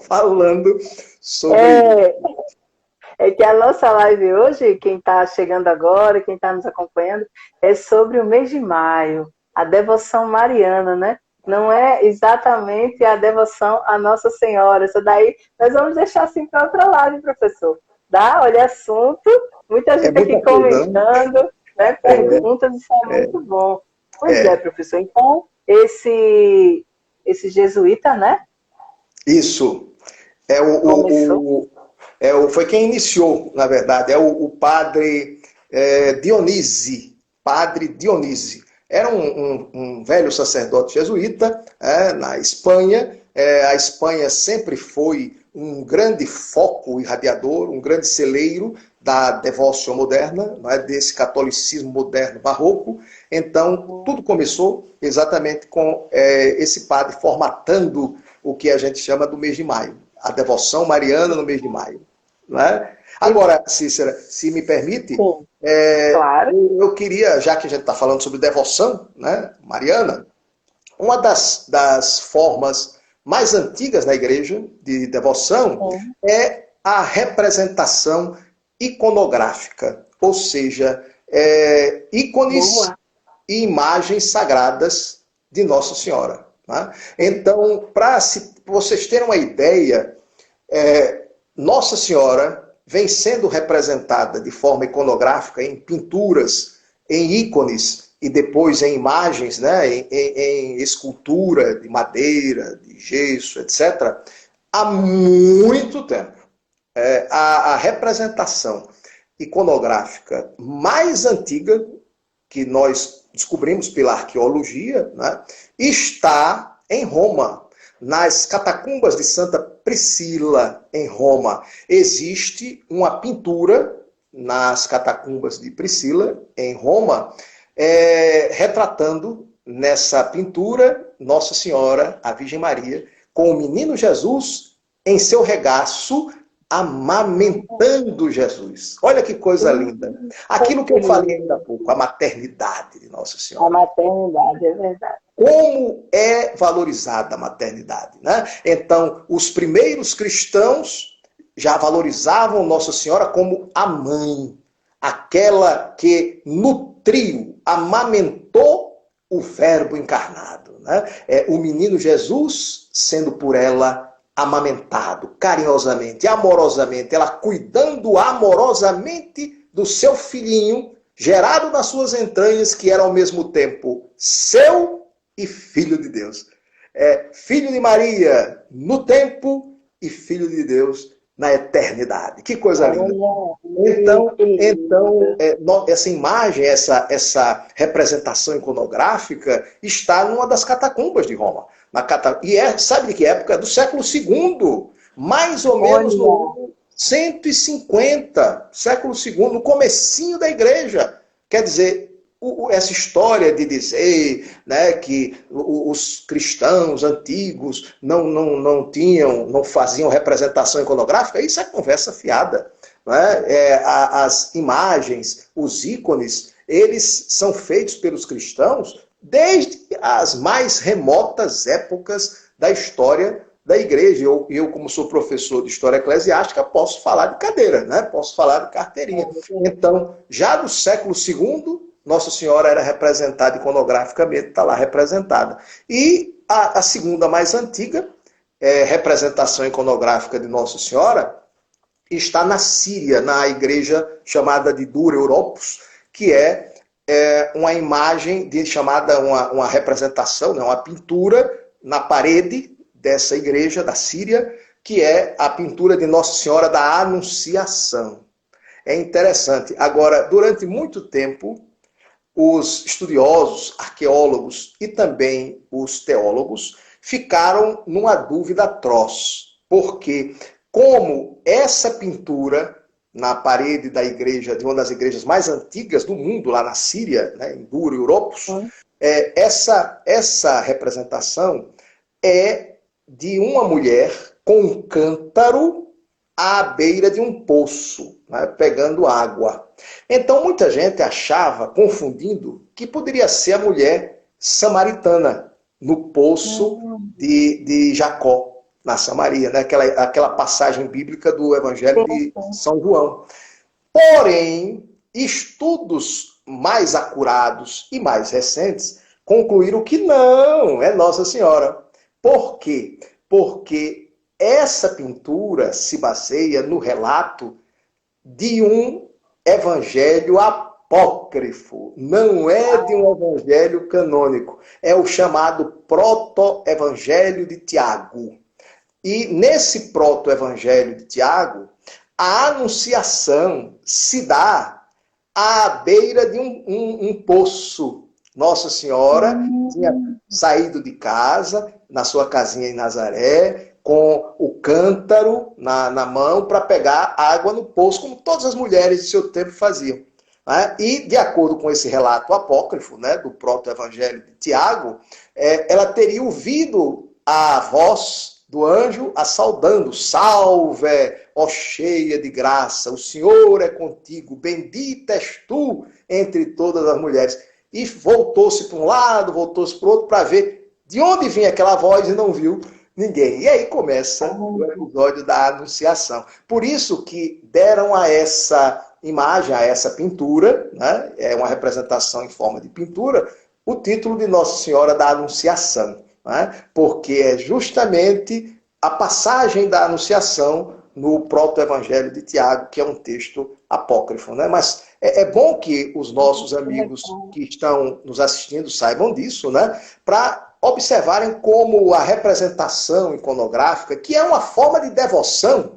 falando sobre isso. É que a nossa live hoje, quem está chegando agora, quem está nos acompanhando, é sobre o mês de maio, a devoção mariana, né? Não é exatamente a devoção à Nossa Senhora. Isso daí nós vamos deixar assim para outra live, professor. Olha, assunto, muita gente aqui comentando, né? Perguntas, isso é muito bom. Pois é, professor. Então, esse jesuíta, né? Isso. Foi quem iniciou, na verdade. É o padre Dionísio. Padre Dionísio. Era um velho sacerdote jesuíta na Espanha. A Espanha sempre foi um grande foco irradiador, um grande celeiro da devoção moderna, não é? Desse catolicismo moderno barroco. Então, tudo começou exatamente com esse padre formatando o que a gente chama do mês de maio, a devoção mariana no mês de maio. Não é? Agora, Cícera, se me permite, claro. eu queria, já que a gente está falando sobre devoção, né, mariana, uma das formas mais antigas na igreja de devoção é a representação iconográfica, ou seja, ícones e imagens sagradas de Nossa Senhora. Né? Então, para vocês terem uma ideia, Nossa Senhora vem sendo representada de forma iconográfica em pinturas, em ícones e depois em imagens, né, em escultura de madeira, de gesso, etc., há muito tempo. A representação iconográfica mais antiga que nós descobrimos pela arqueologia, né, está em Roma. Nas catacumbas de Santa Priscila, em Roma, existe uma pintura nas catacumbas de Priscila, em Roma, retratando nessa pintura Nossa Senhora, a Virgem Maria, com o menino Jesus em seu regaço, amamentando Jesus. Olha que coisa linda. Aquilo que eu falei ainda há pouco, a maternidade de Nossa Senhora. A maternidade, é verdade. Como é valorizada a maternidade, né? Então, os primeiros cristãos já valorizavam Nossa Senhora como a mãe, aquela que nutriu, amamentou o Verbo encarnado, né? O menino Jesus sendo por ela amamentado, carinhosamente, amorosamente, ela cuidando amorosamente do seu filhinho, gerado nas suas entranhas, que era ao mesmo tempo seu e filho de Deus. Filho de Maria no tempo e filho de Deus na eternidade. Que coisa linda. Então, essa imagem, essa representação iconográfica está numa das catacumbas de Roma. Sabe de que época? Do século II, mais ou menos no 150, século II, no comecinho da igreja. Quer dizer, essa história de dizer, né, que os cristãos antigos não faziam representação iconográfica, isso é conversa fiada. Né? As imagens, os ícones, eles são feitos pelos cristãos desde as mais remotas épocas da história da igreja. Eu, como sou professor de história eclesiástica, posso falar de cadeira, né? Posso falar de carteirinha. Então, já no século II, Nossa Senhora era representada iconograficamente, está lá representada. E a segunda mais antiga representação iconográfica de Nossa Senhora está na Síria, na igreja chamada de Dura Europos, que é uma imagem chamada uma representação, né, uma pintura na parede dessa igreja da Síria, que é a pintura de Nossa Senhora da Anunciação. É interessante. Agora, durante muito tempo, os estudiosos, arqueólogos e também os teólogos ficaram numa dúvida atroz, porque como essa pintura na parede da igreja, de uma das igrejas mais antigas do mundo, lá na Síria, né, em Dura Europos, essa representação é de uma mulher com um cântaro à beira de um poço, né, pegando água. Então muita gente achava, confundindo, que poderia ser a mulher samaritana no poço de Jacó, na Samaria, né? Aquela passagem bíblica do Evangelho de São João. Porém, estudos mais acurados e mais recentes concluíram que não, é Nossa Senhora. Por quê? Porque essa pintura se baseia no relato de um evangelho apócrifo. Não é de um evangelho canônico. É o chamado proto-evangelho de Tiago. E nesse proto-evangelho de Tiago, a anunciação se dá à beira de um poço. Nossa Senhora tinha saído de casa, na sua casinha em Nazaré, com o cântaro na mão para pegar água no poço, como todas as mulheres de seu tempo faziam. Né? E, de acordo com esse relato apócrifo, né, do proto-evangelho de Tiago, ela teria ouvido a voz do anjo a saudando: salve, ó cheia de graça, o Senhor é contigo, bendita és tu entre todas as mulheres. E voltou-se para um lado, voltou-se para o outro, para ver de onde vinha aquela voz, e não viu ninguém. E aí começa o episódio da Anunciação. Por isso que deram a essa imagem, a essa pintura, né, é uma representação em forma de pintura, o título de Nossa Senhora da Anunciação. Né, porque é justamente a passagem da Anunciação no proto-evangelho de Tiago, que é um texto apócrifo. Né? Mas é bom que os nossos amigos que estão nos assistindo saibam disso, né? Para observarem como a representação iconográfica, que é uma forma de devoção,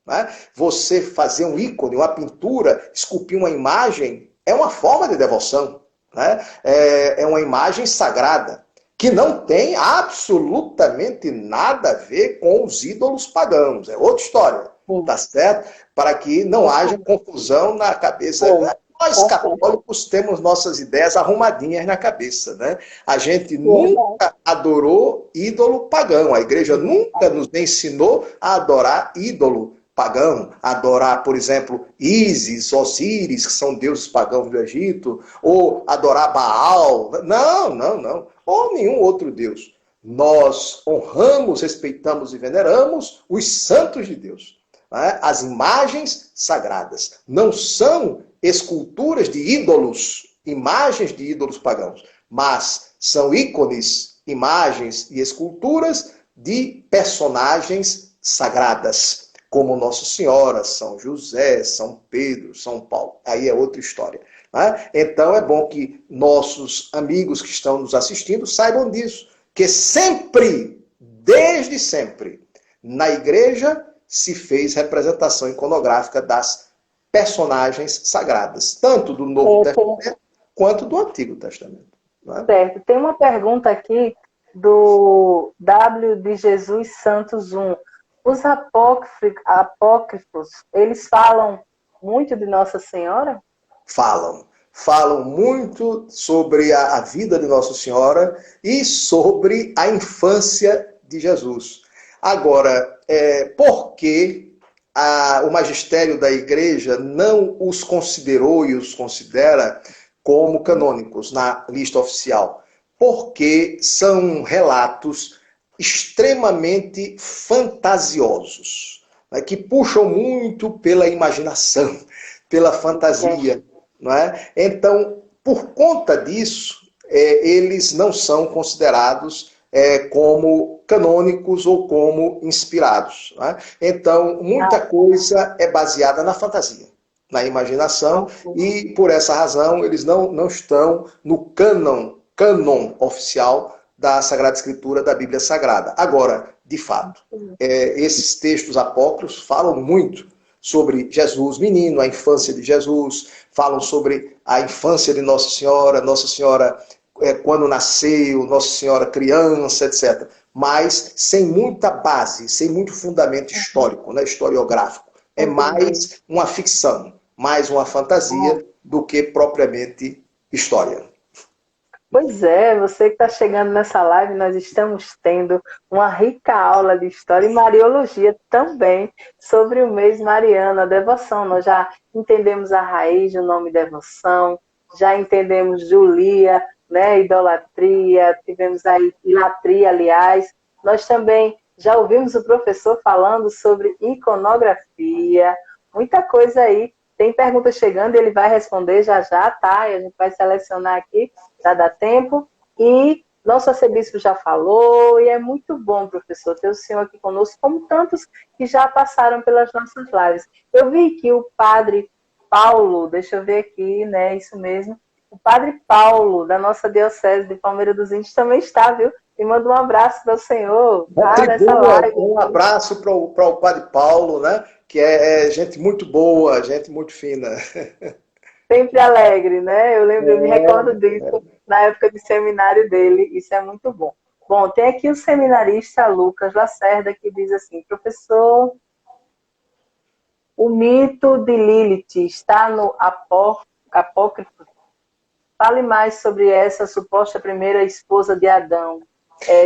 né? Você fazer um ícone, uma pintura, esculpir uma imagem, é uma forma de devoção. Né? É uma imagem sagrada, que não tem absolutamente nada a ver com os ídolos pagãos. É outra história, tá certo? Para que não haja confusão na cabeça. Nós, católicos, temos nossas ideias arrumadinhas na cabeça, né? A gente nunca adorou ídolo pagão. A igreja nunca nos ensinou a adorar ídolo pagão, adorar, por exemplo, Ísis, Osíris, que são deuses pagãos do Egito, ou adorar Baal. Não. Ou nenhum outro deus. Nós honramos, respeitamos e veneramos os santos de Deus. Né? As imagens sagradas. Não são esculturas de ídolos, imagens de ídolos pagãos, mas são ícones, imagens e esculturas de personagens sagradas, como Nossa Senhora, São José, São Pedro, São Paulo. Aí é outra história. Né? Então é bom que nossos amigos que estão nos assistindo saibam disso, que sempre, desde sempre, na igreja se fez representação iconográfica das personagens sagradas, tanto do Novo Testamento quanto do Antigo Testamento. Né? Certo. Tem uma pergunta aqui do W de Jesus Santos 1. Os apócrifos, eles falam muito de Nossa Senhora? Falam muito sobre a vida de Nossa Senhora e sobre a infância de Jesus. Agora, por que o magistério da igreja não os considerou e os considera como canônicos na lista oficial? Porque são relatos extremamente fantasiosos, né, que puxam muito pela imaginação, pela fantasia. Não é? Então, por conta disso, eles não são considerados como canônicos ou como inspirados. Não é? Então, muita coisa é baseada na fantasia, na imaginação, e por essa razão eles não estão no cânon oficial da Sagrada Escritura, da Bíblia Sagrada. Agora, de fato, esses textos apócrifos falam muito sobre Jesus menino, a infância de Jesus, falam sobre a infância de Nossa Senhora quando nasceu, Nossa Senhora criança, etc. Mas sem muita base, sem muito fundamento histórico, né, historiográfico. É mais uma ficção, mais uma fantasia do que propriamente história. Pois é, você que está chegando nessa live, nós estamos tendo uma rica aula de história e mariologia também sobre o mês mariano, a devoção. Nós já entendemos a raiz do nome devoção, já entendemos Julia, né, idolatria, tivemos aí ilatria, aliás. Nós também já ouvimos o professor falando sobre iconografia, muita coisa aí. Tem pergunta chegando, ele vai responder já, tá? E a gente vai selecionar aqui, já dá tempo. E nosso arcebispo já falou, e é muito bom, professor, ter o senhor aqui conosco, como tantos que já passaram pelas nossas lives. Eu vi que o padre Paulo, deixa eu ver aqui, né, isso mesmo, o padre Paulo, da nossa diocese de Palmeira dos Índios, também está, viu? E manda um abraço para o senhor, tá? Nessa live. Um abraço para o padre Paulo, né? Que é gente muito boa, gente muito fina. Sempre alegre, né? Eu me recordo disso na época de seminário dele, isso é muito bom. Bom, tem aqui o seminarista Lucas Lacerda que diz assim: professor, o mito de Lilith está no apócrifo? Fale mais sobre essa suposta primeira esposa de Adão.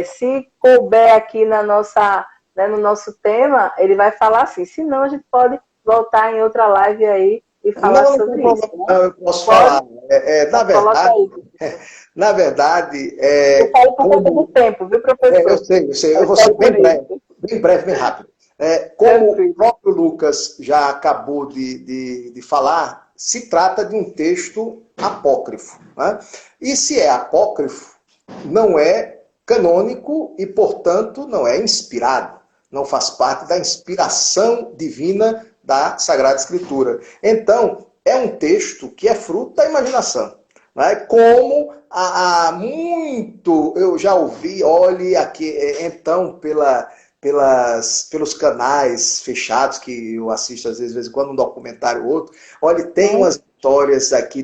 Se couber aqui na nossa, né, no nosso tema, ele vai falar assim. Se não, a gente pode voltar em outra live aí e falar sobre isso. Né? Eu posso falar. Na verdade, eu falo por conta do tempo, viu, professor? Eu sei. Eu vou ser bem breve, bem rápido. Como o próprio Lucas já acabou de falar, se trata de um texto apócrifo. Né? E se é apócrifo, não é canônico e, portanto, não é inspirado. Não faz parte da inspiração divina da Sagrada Escritura. Então, é um texto que é fruto da imaginação. Né? Como há muito eu já ouvi, olhe aqui, então, pelos canais fechados que eu assisto às vezes, de vez em quando, um documentário ou outro, olha, tem umas histórias aqui,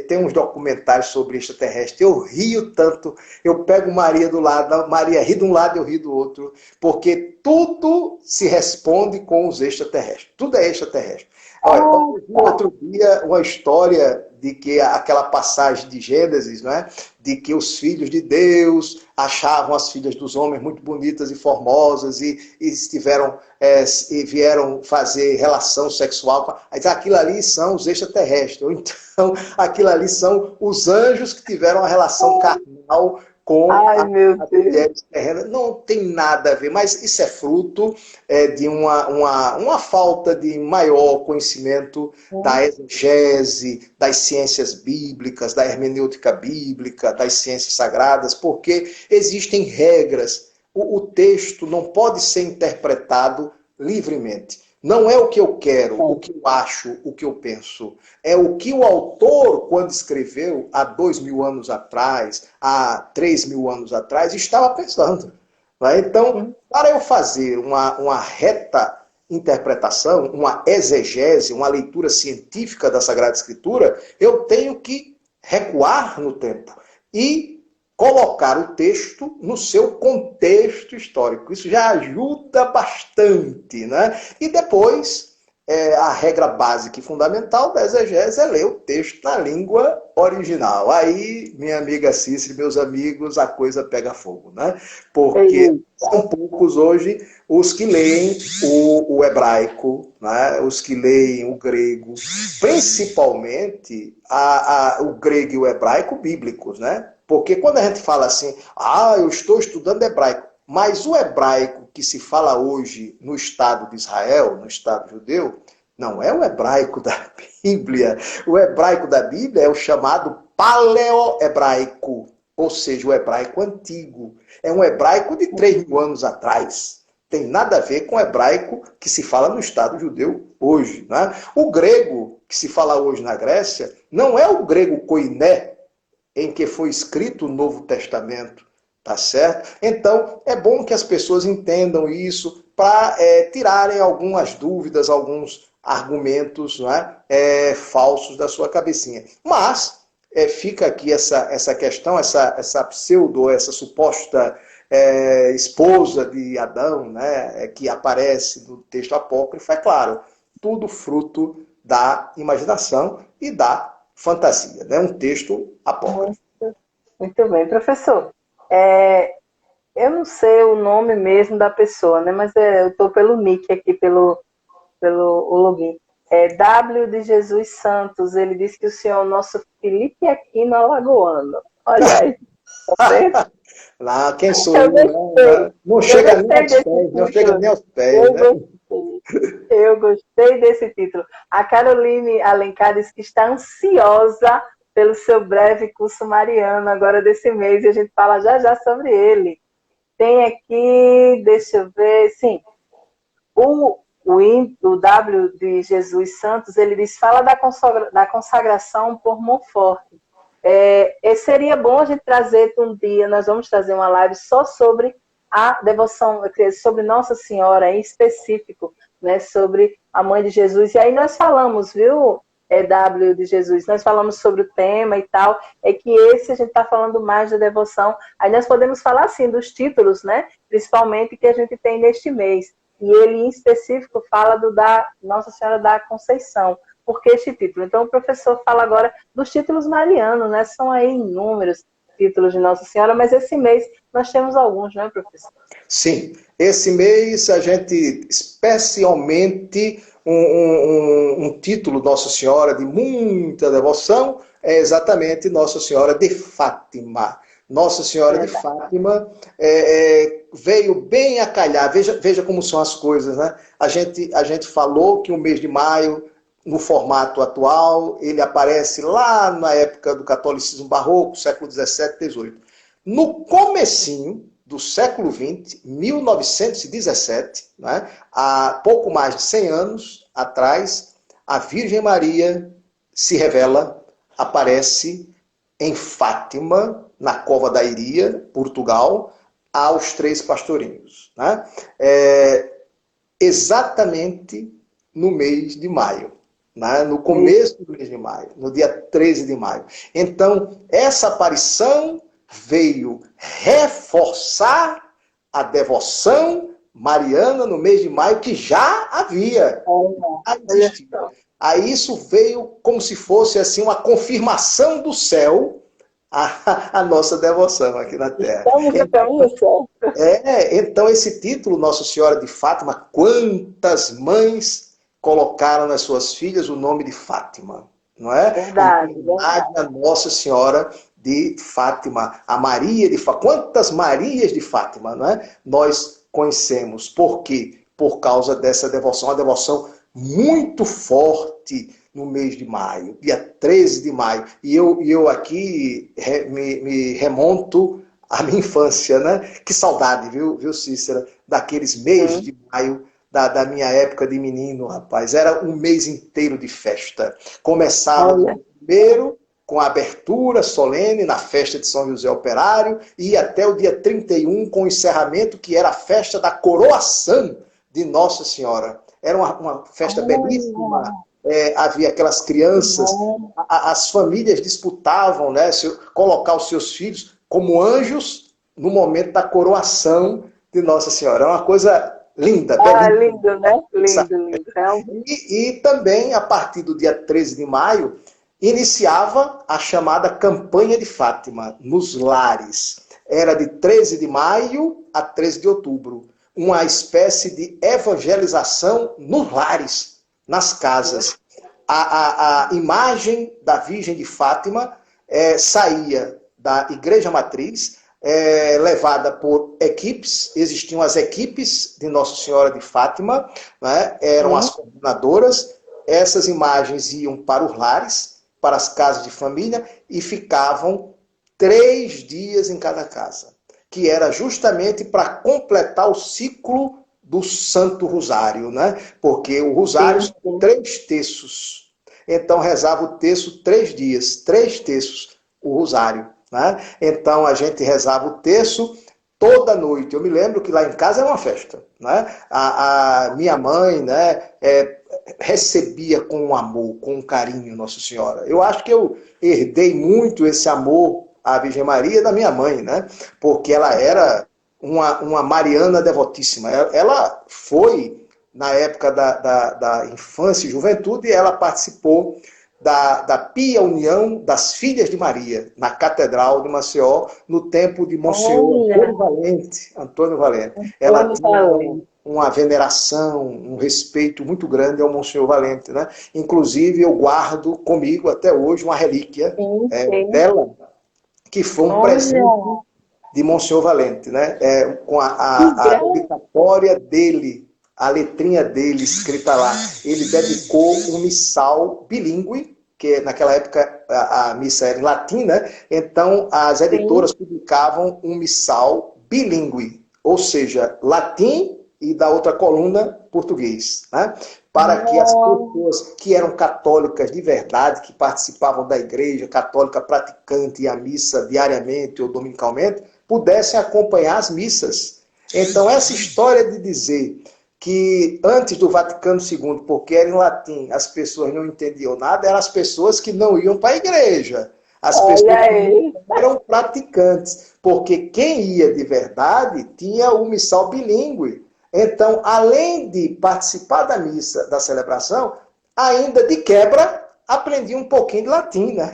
tem uns documentários sobre extraterrestre, eu rio tanto, eu pego Maria do lado, Maria ri de um lado, eu rio do outro, porque tudo se responde com os extraterrestres, tudo é extraterrestre. Olha, outro dia, uma história de que aquela passagem de Gênesis, não é? De que os filhos de Deus achavam as filhas dos homens muito bonitas e formosas e vieram fazer relação sexual. Mas aquilo ali são os extraterrestres. Ou então, aquilo ali são os anjos que tiveram a relação carnal com as mulheres terrenas. Não tem nada a ver, mas isso é fruto de uma falta de maior conhecimento da exegese, das ciências bíblicas, da hermenêutica bíblica, das ciências sagradas, porque existem regras. O texto não pode ser interpretado livremente. Não é o que eu quero, o que eu acho, o que eu penso. É o que o autor, quando escreveu há 2000 anos atrás, há 3000 anos atrás, estava pensando. Né? Então, para eu fazer uma reta interpretação, uma exegese, uma leitura científica da Sagrada Escritura, eu tenho que recuar no tempo e colocar o texto no seu contexto histórico. Isso já ajuda bastante. Né? E depois, a regra básica e fundamental da exegese é ler o texto na língua original. Aí, minha amiga Cícero, meus amigos, a coisa pega fogo. Né? Porque são poucos hoje os que leem o hebraico, né? Os que leem o grego, principalmente o grego e o hebraico bíblicos, né? Porque quando a gente fala assim, eu estou estudando hebraico, mas o hebraico que se fala hoje no Estado de Israel, no Estado judeu, não é o hebraico da Bíblia. O hebraico da Bíblia é o chamado paleo-hebraico, ou seja, o hebraico antigo. É um hebraico de 3000 anos atrás. Tem nada a ver com o hebraico que se fala no Estado judeu hoje. Né? O grego que se fala hoje na Grécia não é o grego koiné, em que foi escrito o Novo Testamento, tá certo? Então, é bom que as pessoas entendam isso para tirarem algumas dúvidas, alguns argumentos, né, falsos da sua cabecinha. Mas, fica aqui essa questão, essa pseudo, essa suposta esposa de Adão, né, que aparece no texto apócrifo, é claro, tudo fruto da imaginação e da fantasia, né? Um texto apócrifo. Muito bem, professor. Eu não sei o nome mesmo da pessoa, né? Mas eu estou pelo nick aqui, pelo login. W de Jesus Santos, ele disse que o senhor é o nosso Felipe Aquino Alagoano. Olha aí. Tá vendo? Lá, quem sou eu? Não chega nem aos pés, não chega nem aos pés, né? Eu gostei desse título. A Caroline Alencar diz que está ansiosa pelo seu breve curso mariano agora desse mês, e a gente fala já sobre ele. Tem aqui, deixa eu ver, sim, o W de Jesus Santos, ele diz, fala da consagração por Monfort. Seria bom a gente trazer um dia, nós vamos trazer uma live só sobre a devoção, sobre Nossa Senhora em específico, né, sobre a Mãe de Jesus. E aí nós falamos, viu, W de Jesus. Nós falamos sobre o tema e tal, é que esse a gente está falando mais da devoção. Aí nós podemos falar, assim, dos títulos, né? Principalmente que a gente tem neste mês. E ele, em específico, fala do da Nossa Senhora da Conceição. Por que este título? Então, o professor fala agora dos títulos marianos, né? São aí inúmeros títulos de Nossa Senhora, mas esse mês nós temos alguns, não é, professor? Sim, esse mês a gente, especialmente, um título Nossa Senhora de muita devoção, é exatamente Nossa Senhora de Fátima. Nossa Senhora de Fátima veio bem a calhar. Veja como são as coisas, né? A gente falou que o mês de maio, no formato atual, ele aparece lá na época do catolicismo barroco, século XVII, XVIII. No comecinho do século XX, 1917, né, há pouco mais de 100 anos atrás, a Virgem Maria se revela, aparece em Fátima, na Cova da Iria, Portugal, aos 3 pastorinhos. Né? Exatamente no mês de maio. Né? No começo do mês de maio, no dia 13 de maio. Então, essa aparição veio reforçar a devoção mariana no mês de maio, que já havia existido. Aí isso veio como se fosse assim uma confirmação do céu a nossa devoção aqui na Terra. Então esse título, Nossa Senhora de Fátima, quantas mães colocaram nas suas filhas o nome de Fátima, não é? Verdade. A Nossa Senhora de Fátima, a Maria de Fátima. Quantas Marias de Fátima, não é? Nós conhecemos. Por quê? Por causa dessa devoção, uma devoção muito forte no mês de maio, dia 13 de maio. E eu aqui me remonto à minha infância, né? Que saudade, viu, Cícera? Daqueles meses de maio, da minha época de menino, rapaz. Era um mês inteiro de festa. Começava no primeiro, com a abertura solene na festa de São José Operário, e até o dia 31, com o encerramento, que era a festa da coroação de Nossa Senhora. Era uma festa belíssima. Havia aquelas crianças, as famílias disputavam, né, colocar os seus filhos como anjos no momento da coroação de Nossa Senhora. É uma coisa linda. Lindo, né? Lindo. E também, a partir do dia 13 de maio, iniciava a chamada Campanha de Fátima, nos lares. Era de 13 de maio a 13 de outubro. Uma espécie de evangelização nos lares, nas casas. A imagem da Virgem de Fátima saía da Igreja Matriz, levada por equipes. Existiam as equipes de Nossa Senhora de Fátima, né? Eram as coordenadoras. Essas imagens iam para os lares, para as casas de família, e ficavam 3 dias em cada casa, que era justamente para completar o ciclo do Santo Rosário, né? Porque o Rosário são 3 terços. Então rezava o terço 3 dias, 3 terços, o Rosário. Né? Então a gente rezava o terço toda noite. Eu me lembro que lá em casa era uma festa. Né? A minha mãe, né, recebia com um amor, com um carinho Nossa Senhora. Eu acho que eu herdei muito esse amor à Virgem Maria da minha mãe, né? Porque ela era uma mariana devotíssima. Ela foi, na época da infância e juventude, ela participou da Pia União das Filhas de Maria, na Catedral de Maceió, no tempo de Monsenhor Antônio Valente. Ela tinha uma veneração, um respeito muito grande ao Monsenhor Valente. Né? Inclusive, eu guardo comigo até hoje uma relíquia dela, que foi um presente de Monsenhor Valente, né? Com a dedicatória dele, a letrinha dele escrita lá. Ele dedicou um missal bilíngue, que naquela época a missa era em latim, né? Então as editoras publicavam um missal bilíngue, ou seja, latim e da outra coluna português, né? Para que as pessoas que eram católicas de verdade, que participavam da igreja católica praticante e a missa diariamente ou dominicalmente, pudessem acompanhar as missas. Então essa história de dizer que antes do Vaticano II, porque era em latim, as pessoas não entendiam nada, eram as pessoas que não iam para a igreja. As pessoas que não eram praticantes, porque quem ia de verdade tinha o missal bilíngue. Então, além de participar da missa, da celebração, ainda de quebra, aprendi um pouquinho de latim, né?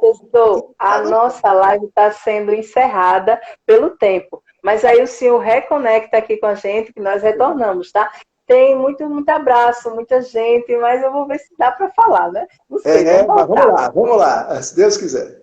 Professor, a nossa live está sendo encerrada pelo tempo, mas aí o senhor reconecta aqui com a gente, que nós retornamos, tá? Tem muito abraço, muita gente, mas eu vou ver se dá para falar, né? Não sei, Mas vamos lá, se Deus quiser.